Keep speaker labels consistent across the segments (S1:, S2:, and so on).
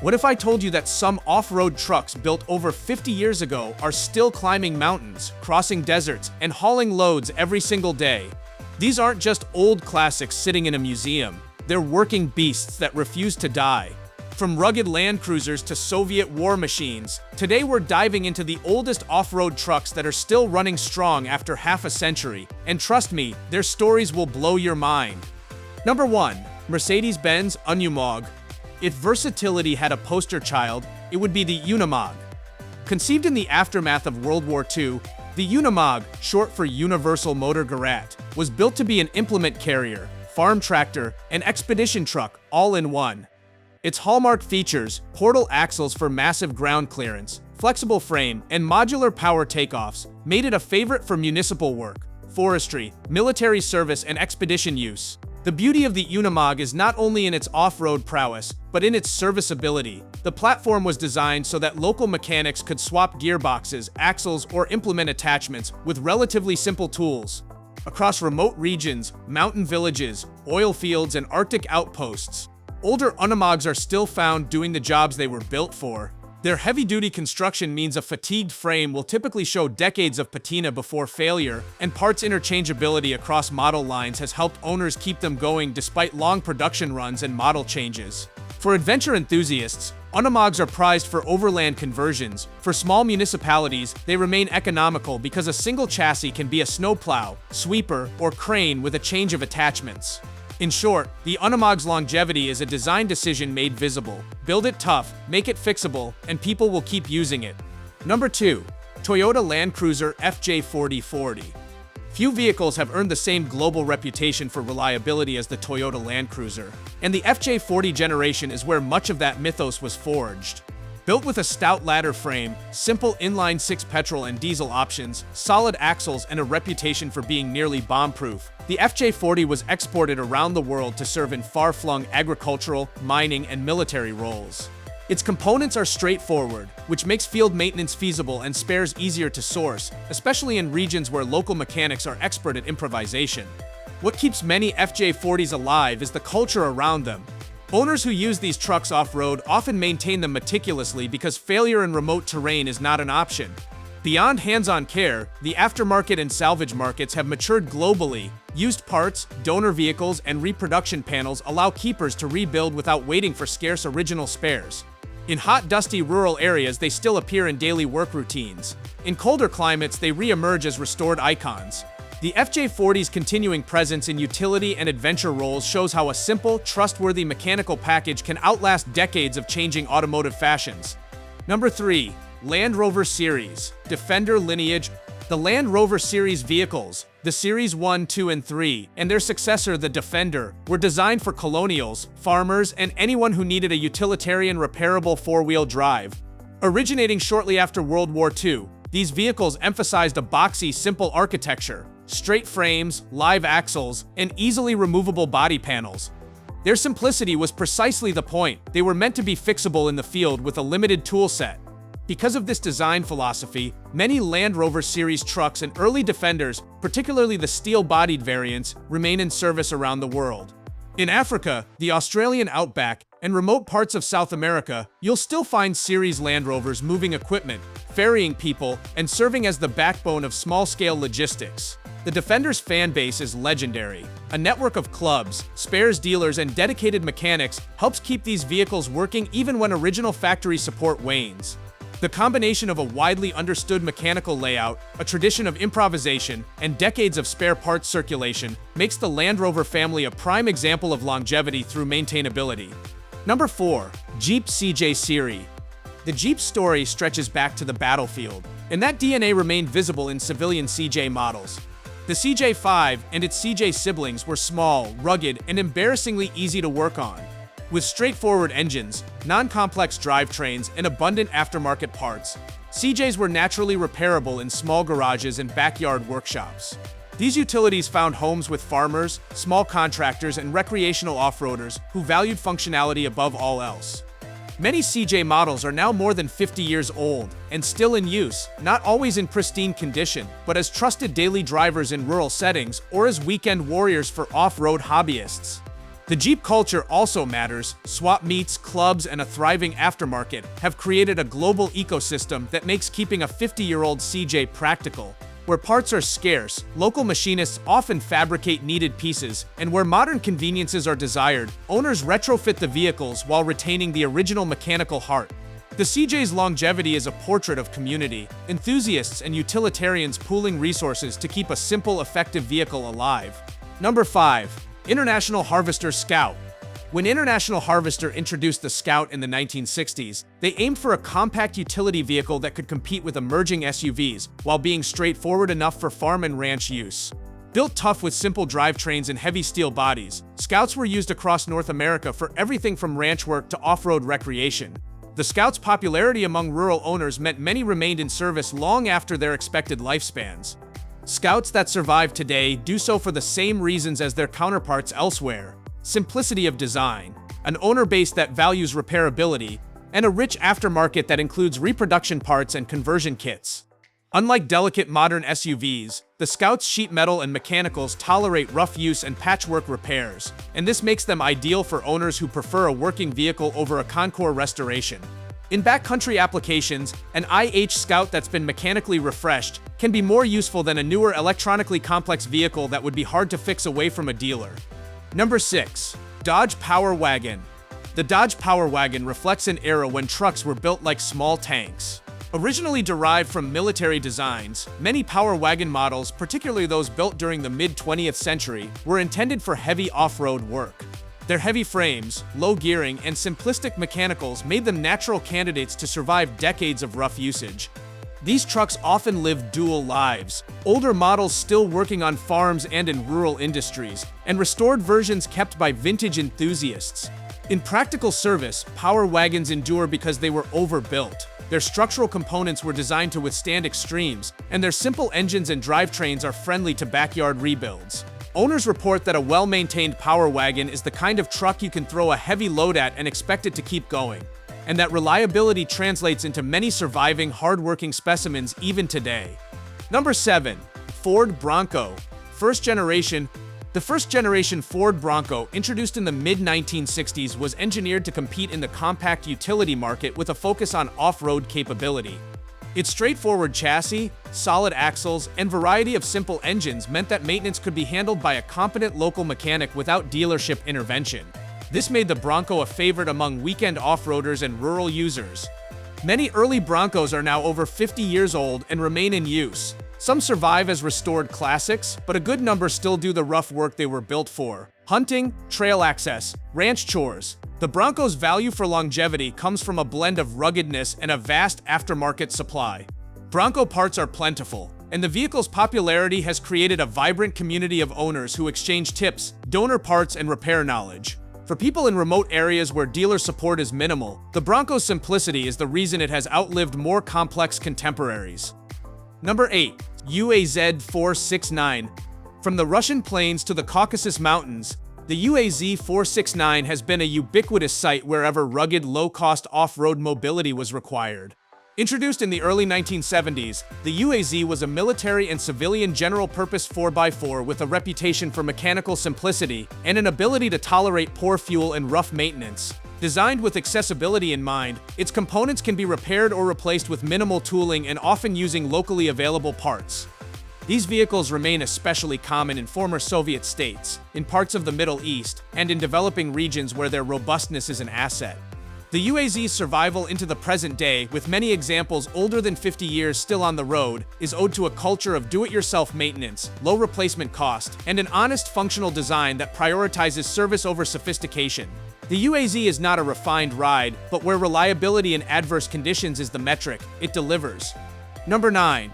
S1: What if I told you that some off-road trucks built over 50 years ago are still climbing mountains, crossing deserts, and hauling loads every single day? These aren't just old classics sitting in a museum. They're working beasts that refuse to die. From rugged Land Cruisers to Soviet war machines, today we're diving into the oldest off-road trucks that are still running strong after half a century. And trust me, their stories will blow your mind. Number 1. Mercedes-Benz Unimog. If versatility had a poster child, it would be the Unimog. Conceived in the aftermath of World War II, the Unimog, short for Universal Motor Garage, was built to be an implement carrier, farm tractor, and expedition truck, all in one. Its hallmark features, portal axles for massive ground clearance, flexible frame, and modular power takeoffs, made it a favorite for municipal work, forestry, military service, and expedition use. The beauty of the Unimog is not only in its off-road prowess, but in its serviceability. The platform was designed so that local mechanics could swap gearboxes, axles, or implement attachments with relatively simple tools. Across remote regions, mountain villages, oil fields, and Arctic outposts, older Unimogs are still found doing the jobs they were built for. Their heavy-duty construction means a fatigued frame will typically show decades of patina before failure, and parts interchangeability across model lines has helped owners keep them going despite long production runs and model changes. For adventure enthusiasts, Unimogs are prized for overland conversions. For small municipalities, they remain economical because a single chassis can be a snowplow, sweeper, or crane with a change of attachments. In short, the Unimog's longevity is a design decision made visible. Build it tough, make it fixable, and people will keep using it. Number 2. Toyota Land Cruiser FJ40. Few vehicles have earned the same global reputation for reliability as the Toyota Land Cruiser, and the FJ40 generation is where much of that mythos was forged. Built with a stout ladder frame, simple inline-six petrol and diesel options, solid axles, and a reputation for being nearly bomb-proof, the FJ40 was exported around the world to serve in far-flung agricultural, mining, and military roles. Its components are straightforward, which makes field maintenance feasible and spares easier to source, especially in regions where local mechanics are expert at improvisation. What keeps many FJ40s alive is the culture around them. Owners who use these trucks off-road often maintain them meticulously because failure in remote terrain is not an option. Beyond hands-on care, the aftermarket and salvage markets have matured globally. Used parts, donor vehicles, and reproduction panels allow keepers to rebuild without waiting for scarce original spares. In hot, dusty rural areas, they still appear in daily work routines. In colder climates, they re-emerge as restored icons. The FJ40's continuing presence in utility and adventure roles shows how a simple, trustworthy mechanical package can outlast decades of changing automotive fashions. Number 3. Land Rover Series, Defender lineage. The Land Rover Series vehicles, the Series 1, 2, and 3, and their successor, the Defender, were designed for colonials, farmers, and anyone who needed a utilitarian, repairable four-wheel drive. Originating shortly after World War II, these vehicles emphasized a boxy, simple architecture, straight frames, live axles, and easily removable body panels. Their simplicity was precisely the point. They were meant to be fixable in the field with a limited tool set. Because of this design philosophy, many Land Rover Series trucks and early Defenders, particularly the steel-bodied variants, remain in service around the world. In Africa, the Australian outback, and remote parts of South America, you'll still find Series Land Rovers moving equipment, ferrying people, and serving as the backbone of small-scale logistics. The Defender's fan base is legendary. A network of clubs, spares dealers, and dedicated mechanics helps keep these vehicles working even when original factory support wanes. The combination of a widely understood mechanical layout, a tradition of improvisation, and decades of spare parts circulation makes the Land Rover family a prime example of longevity through maintainability. Number 4. Jeep CJ Series. The Jeep story stretches back to the battlefield, and that DNA remained visible in civilian CJ models. The CJ5 and its CJ siblings were small, rugged, and embarrassingly easy to work on. With straightforward engines, non-complex drivetrains, and abundant aftermarket parts, CJs were naturally repairable in small garages and backyard workshops. These utilities found homes with farmers, small contractors, and recreational off-roaders who valued functionality above all else. Many CJ models are now more than 50 years old and still in use, not always in pristine condition, but as trusted daily drivers in rural settings or as weekend warriors for off-road hobbyists. The Jeep culture also matters. Swap meets, clubs, and a thriving aftermarket have created a global ecosystem that makes keeping a 50-year-old CJ practical. Where parts are scarce, local machinists often fabricate needed pieces, and where modern conveniences are desired, owners retrofit the vehicles while retaining the original mechanical heart. The CJ's longevity is a portrait of community, enthusiasts and utilitarians pooling resources to keep a simple, effective vehicle alive. Number 5. International Harvester Scout. When International Harvester introduced the Scout in the 1960s, they aimed for a compact utility vehicle that could compete with emerging SUVs while being straightforward enough for farm and ranch use. Built tough with simple drivetrains and heavy steel bodies, Scouts were used across North America for everything from ranch work to off-road recreation. The Scout's popularity among rural owners meant many remained in service long after their expected lifespans. Scouts that survive today do so for the same reasons as their counterparts elsewhere: simplicity of design, an owner base that values repairability, and a rich aftermarket that includes reproduction parts and conversion kits. Unlike delicate modern SUVs, the Scout's sheet metal and mechanicals tolerate rough use and patchwork repairs, and this makes them ideal for owners who prefer a working vehicle over a Concours restoration. In backcountry applications, an IH Scout that's been mechanically refreshed can be more useful than a newer electronically complex vehicle that would be hard to fix away from a dealer. Number 6. Dodge Power Wagon. The Dodge Power Wagon reflects an era when trucks were built like small tanks. Originally derived from military designs, many Power Wagon models, particularly those built during the mid-20th century, were intended for heavy off-road work. Their heavy frames, low gearing, and simplistic mechanicals made them natural candidates to survive decades of rough usage. These trucks often lived dual lives, older models still working on farms and in rural industries, and restored versions kept by vintage enthusiasts. In practical service, Power Wagons endure because they were overbuilt. Their structural components were designed to withstand extremes, and their simple engines and drivetrains are friendly to backyard rebuilds. Owners report that a well-maintained Power Wagon is the kind of truck you can throw a heavy load at and expect it to keep going, and that reliability translates into many surviving, hard-working specimens even today. Number 7. Ford Bronco. The first-generation Ford Bronco, introduced in the mid-1960s, was engineered to compete in the compact utility market with a focus on off-road capability. Its straightforward chassis, solid axles, and variety of simple engines meant that maintenance could be handled by a competent local mechanic without dealership intervention. This made the Bronco a favorite among weekend off-roaders and rural users. Many early Broncos are now over 50 years old and remain in use. Some survive as restored classics, but a good number still do the rough work they were built for: hunting, trail access, ranch chores. The Bronco's value for longevity comes from a blend of ruggedness and a vast aftermarket supply. Bronco parts are plentiful, and the vehicle's popularity has created a vibrant community of owners who exchange tips, donor parts, and repair knowledge. For people in remote areas where dealer support is minimal, the Bronco's simplicity is the reason it has outlived more complex contemporaries. Number 8. UAZ 469. From the Russian plains to the Caucasus Mountains, the UAZ 469 has been a ubiquitous sight wherever rugged, low-cost off-road mobility was required. Introduced in the early 1970s, the UAZ was a military and civilian general-purpose 4x4 with a reputation for mechanical simplicity and an ability to tolerate poor fuel and rough maintenance. Designed with accessibility in mind, its components can be repaired or replaced with minimal tooling and often using locally available parts. These vehicles remain especially common in former Soviet states, in parts of the Middle East, and in developing regions where their robustness is an asset. The UAZ's survival into the present day, with many examples older than 50 years still on the road, is owed to a culture of do-it-yourself maintenance, low replacement cost, and an honest, functional design that prioritizes service over sophistication. The UAZ is not a refined ride, but where reliability in adverse conditions is the metric, it delivers. Number 9.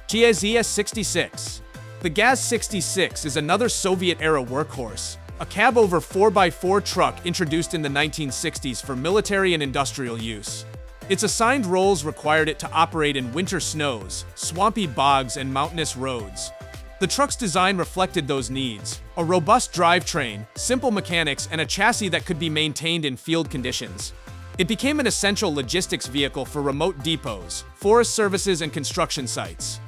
S1: GAZ 66. The GAZ 66 is another Soviet-era workhorse, a cab-over 4x4 truck introduced in the 1960s for military and industrial use. Its assigned roles required it to operate in winter snows, swampy bogs, and mountainous roads. The truck's design reflected those needs: a robust drivetrain, simple mechanics, and a chassis that could be maintained in field conditions. It became an essential logistics vehicle for remote depots, forest services, and construction sites.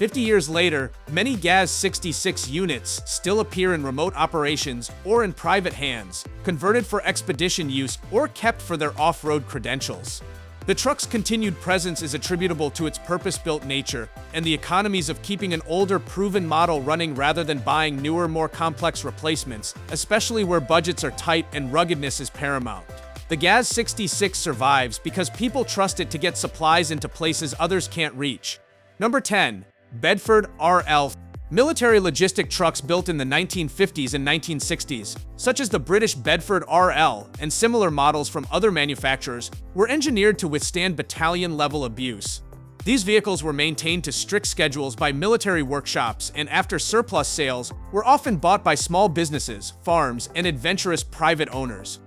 S1: 50 years later, many GAZ-66 units still appear in remote operations or in private hands, converted for expedition use or kept for their off-road credentials. The truck's continued presence is attributable to its purpose-built nature and the economies of keeping an older, proven model running rather than buying newer, more complex replacements, especially where budgets are tight and ruggedness is paramount. The GAZ-66 survives because people trust it to get supplies into places others can't reach. Number 10. Bedford RL. Military logistic trucks built in the 1950s and 1960s, such as the British Bedford RL and similar models from other manufacturers, were engineered to withstand battalion-level abuse. These vehicles were maintained to strict schedules by military workshops and, after surplus sales, were often bought by small businesses, farms, and adventurous private owners.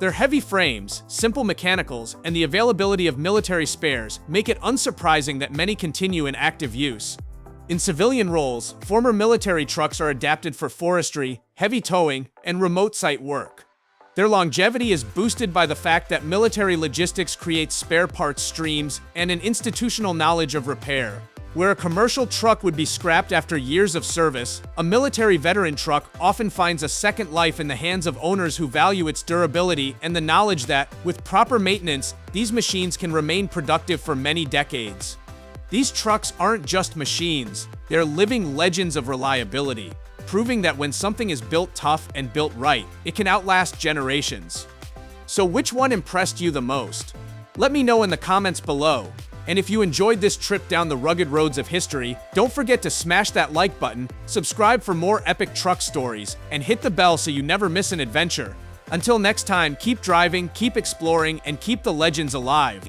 S1: Their heavy frames, simple mechanicals, and the availability of military spares make it unsurprising that many continue in active use. In civilian roles, former military trucks are adapted for forestry, heavy towing, and remote site work. Their longevity is boosted by the fact that military logistics creates spare parts streams and an institutional knowledge of repair. Where a commercial truck would be scrapped after years of service, a military veteran truck often finds a second life in the hands of owners who value its durability and the knowledge that, with proper maintenance, these machines can remain productive for many decades. These trucks aren't just machines, they're living legends of reliability, proving that when something is built tough and built right, it can outlast generations. So which one impressed you the most? Let me know in the comments below. And if you enjoyed this trip down the rugged roads of history, don't forget to smash that like button, subscribe for more epic truck stories, and hit the bell so you never miss an adventure. Until next time, keep driving, keep exploring, and keep the legends alive.